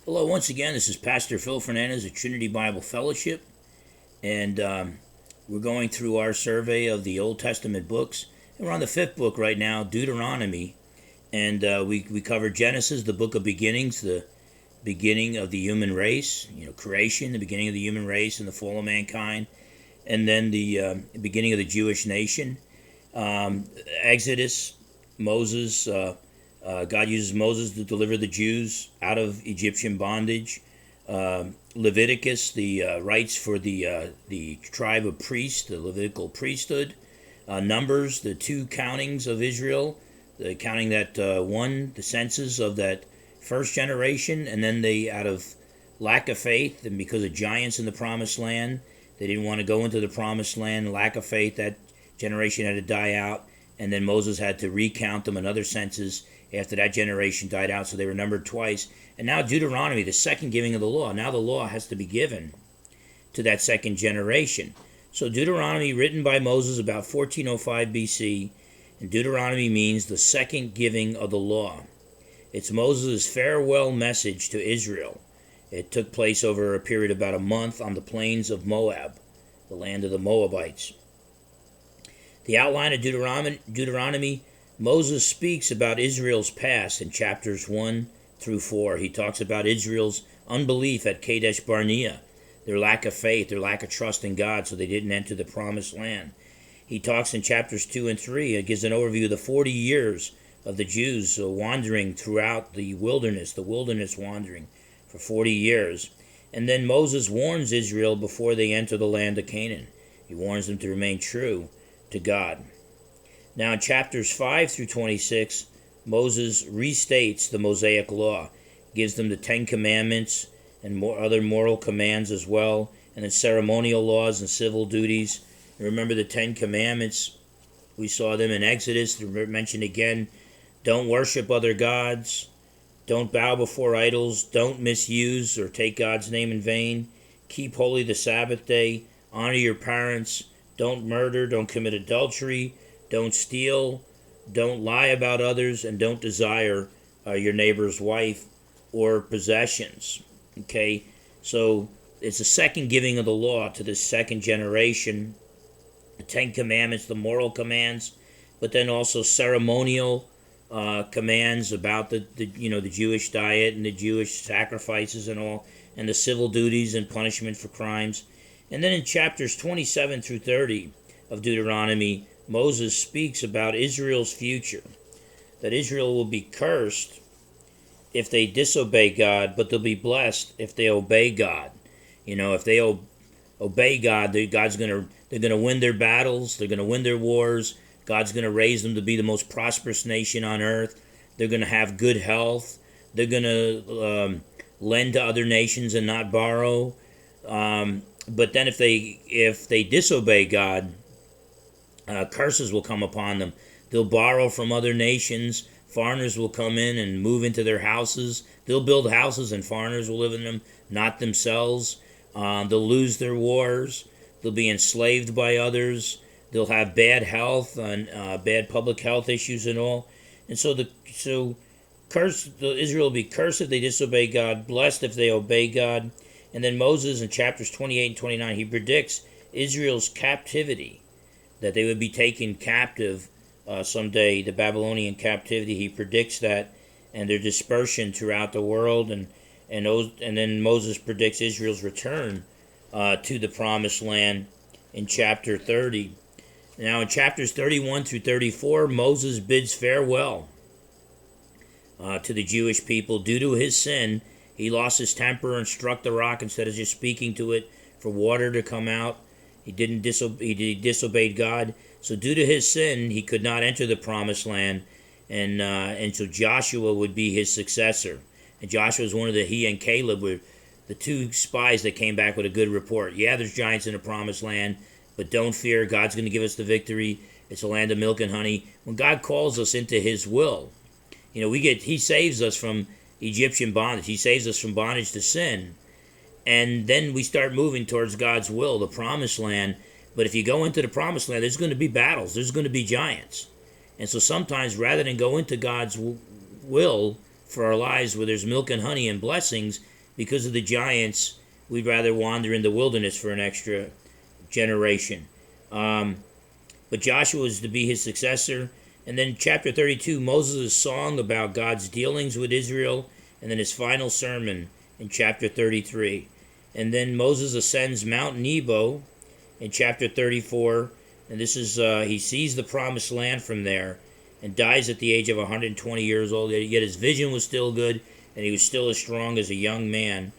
Hello, once again, this is Pastor Phil Fernandes at Trinity Bible Fellowship, and we're going through our survey of the Old Testament books. And we're on the fifth book right now, Deuteronomy, and we covered Genesis, the book of beginnings, the beginning of the human race, creation, the beginning of the human race and the fall of mankind, and then the beginning of the Jewish nation. Exodus, Moses, God uses Moses to deliver the Jews out of Egyptian bondage. Leviticus, the rights for the tribe of priests, the Levitical priesthood. Numbers, the two countings of Israel, the counting that the census of that first generation, and then they, out of lack of faith and because of giants in the promised land, they didn't want to go into the promised land. Lack of faith, that generation had to die out, and then Moses had to recount them, another census after that generation died out, so they were numbered twice. And now Deuteronomy, the second giving of the law. Now the law has to be given to that second generation. So Deuteronomy, written by Moses about 1405 BC, and Deuteronomy means the second giving of the law. It's Moses' farewell message to Israel. It took place over a period of about a month on the plains of Moab, the land of the Moabites. The outline of Deuteronomy, Moses speaks about Israel's past in chapters 1 through 4. He talks about Israel's unbelief at Kadesh Barnea, their lack of faith, their lack of trust in God, so they didn't enter the promised land. He talks in chapters 2 and 3, it gives an overview of the 40 years of the Jews wandering throughout the wilderness wandering for 40 years. And then Moses warns Israel before they enter the land of Canaan. He warns them to remain true to God. Now in chapters 5 through 26, Moses restates the Mosaic law, gives them the 10 commandments and other moral commands as well, and then ceremonial laws and civil duties. Remember the 10 commandments, we saw them in Exodus. They're mentioned again. Don't worship other gods. Don't bow before idols. Don't misuse or take God's name in vain. Keep holy the Sabbath day. Honor your parents. Don't murder. Don't commit adultery. Don't steal, don't lie about others, and don't desire your neighbor's wife or possessions. Okay, so it's a second giving of the law to this second generation. The 10 commandments, the moral commands, but then also ceremonial commands about the Jewish diet and the Jewish sacrifices and all, and the civil duties and punishment for crimes. And then in chapters 27 through 30 of Deuteronomy, Moses speaks about Israel's future, that Israel will be cursed if they disobey God, but they'll be blessed if they obey God. If they obey God, they're gonna win their battles, they're gonna win their wars. God's gonna raise them to be the most prosperous nation on earth. They're gonna have good health. They're gonna lend to other nations and not borrow. But then if they disobey God, curses will come upon them. They'll borrow from other nations. Foreigners will come in and move into their houses. They'll build houses and foreigners will live in them, not themselves. They'll lose their wars. They'll be enslaved by others. They'll have bad health and bad public health issues and all. And so Israel will be cursed if they disobey God, blessed if they obey God. And then Moses in chapters 28 and 29, he predicts Israel's captivity, that they would be taken captive someday, the Babylonian captivity. He predicts that, and their dispersion throughout the world, and then Moses predicts Israel's return to the promised land in chapter 30. Now in chapters 31 through 34, Moses bids farewell to the Jewish people. Due to his sin, he lost his temper and struck the rock instead of just speaking to it for water to come out. He disobeyed God. So due to his sin, he could not enter the promised land, and so Joshua would be his successor. And Joshua was he and Caleb were the two spies that came back with a good report. Yeah, there's giants in the promised land, but don't fear. God's going to give us the victory. It's a land of milk and honey. When God calls us into his will, he saves us from Egyptian bondage. He saves us from bondage to sin. And then we start moving towards God's will, the promised land. But if you go into the promised land, there's going to be battles. There's going to be giants. And so sometimes rather than go into God's will for our lives where there's milk and honey and blessings, because of the giants, we'd rather wander in the wilderness for an extra generation. But Joshua is to be his successor. And then chapter 32, Moses' song about God's dealings with Israel, and then his final sermon in chapter 33. And then Moses ascends Mount Nebo in chapter 34, and this is he sees the promised land from there and dies at the age of 120 years old. Yet his vision was still good, and he was still as strong as a young man.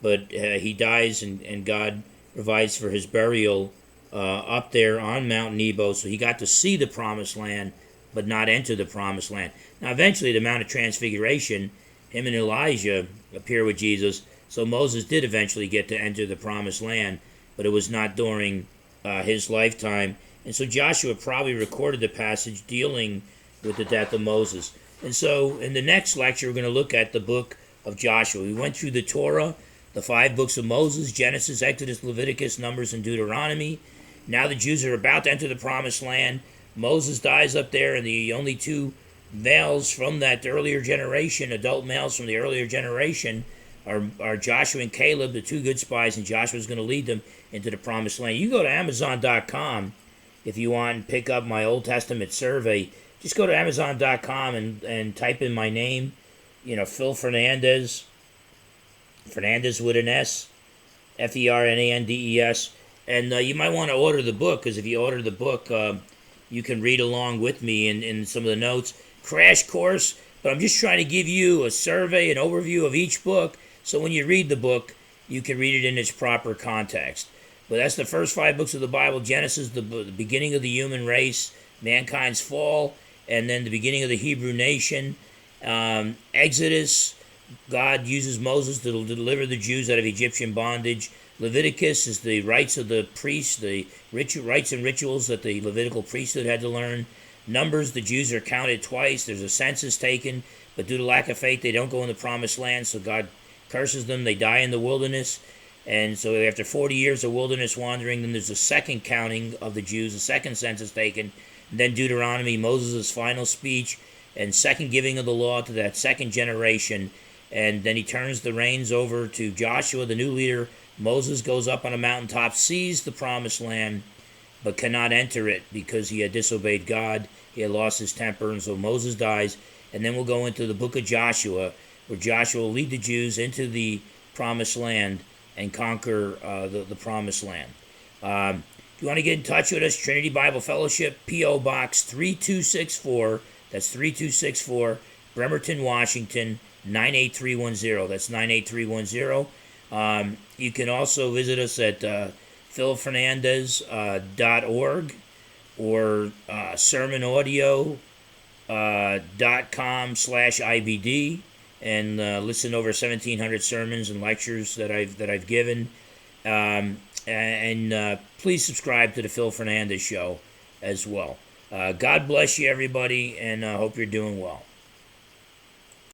But he dies, and God provides for his burial up there on Mount Nebo, so he got to see the promised land, but not enter the promised land. Now, eventually, the Mount of Transfiguration, him and Elijah appear with Jesus, so Moses did eventually get to enter the promised land, but it was not during his lifetime. And so Joshua probably recorded the passage dealing with the death of Moses. And so in the next lecture, we're going to look at the book of Joshua. We went through the Torah, the 5 books of Moses, Genesis, Exodus, Leviticus, Numbers, and Deuteronomy. Now the Jews are about to enter the promised land. Moses dies up there, and the only 2 males from that earlier generation, adult males from the earlier generation, are Joshua and Caleb, the 2 good spies, and Joshua's going to lead them into the promised land. You go to Amazon.com if you want and pick up my Old Testament survey. Just go to Amazon.com and type in my name, Phil Fernandes, Fernandes with an S, Fernandes, and you might want to order the book, because if you order the book, you can read along with me in some of the notes. Crash course, but I'm just trying to give you a survey, an overview of each book, so when you read the book, you can read it in its proper context. But that's the first 5 books of the Bible: Genesis, the beginning of the human race, mankind's fall, and then the beginning of the Hebrew nation. Exodus, God uses Moses to deliver the Jews out of Egyptian bondage. Leviticus is the rites of the priests, the rites and rituals that the Levitical priesthood had to learn. Numbers, the Jews are counted twice. There's a census taken, but due to lack of faith, they don't go in the promised land, so God curses them. They die in the wilderness. And so after 40 years of wilderness wandering, then there's a second counting of the Jews, a second census taken. And then Deuteronomy, Moses' final speech, and second giving of the law to that second generation. And then he turns the reins over to Joshua, the new leader. Moses goes up on a mountaintop, sees the promised land, but cannot enter it because he had disobeyed God. He had lost his temper, and so Moses dies. And then we'll go into the book of Joshua, where Joshua will lead the Jews into the promised land and conquer the promised land. If you want to get in touch with us, Trinity Bible Fellowship, P.O. Box 3264. That's 3264, Bremerton, Washington, 98310. That's 98310. You can also visit us at philfernandez.org or sermonaudio.com/IBD and listen to over 1,700 sermons and lectures that I've given. And please subscribe to the Phil Fernandes Show as well. God bless you, everybody, and I hope you're doing well.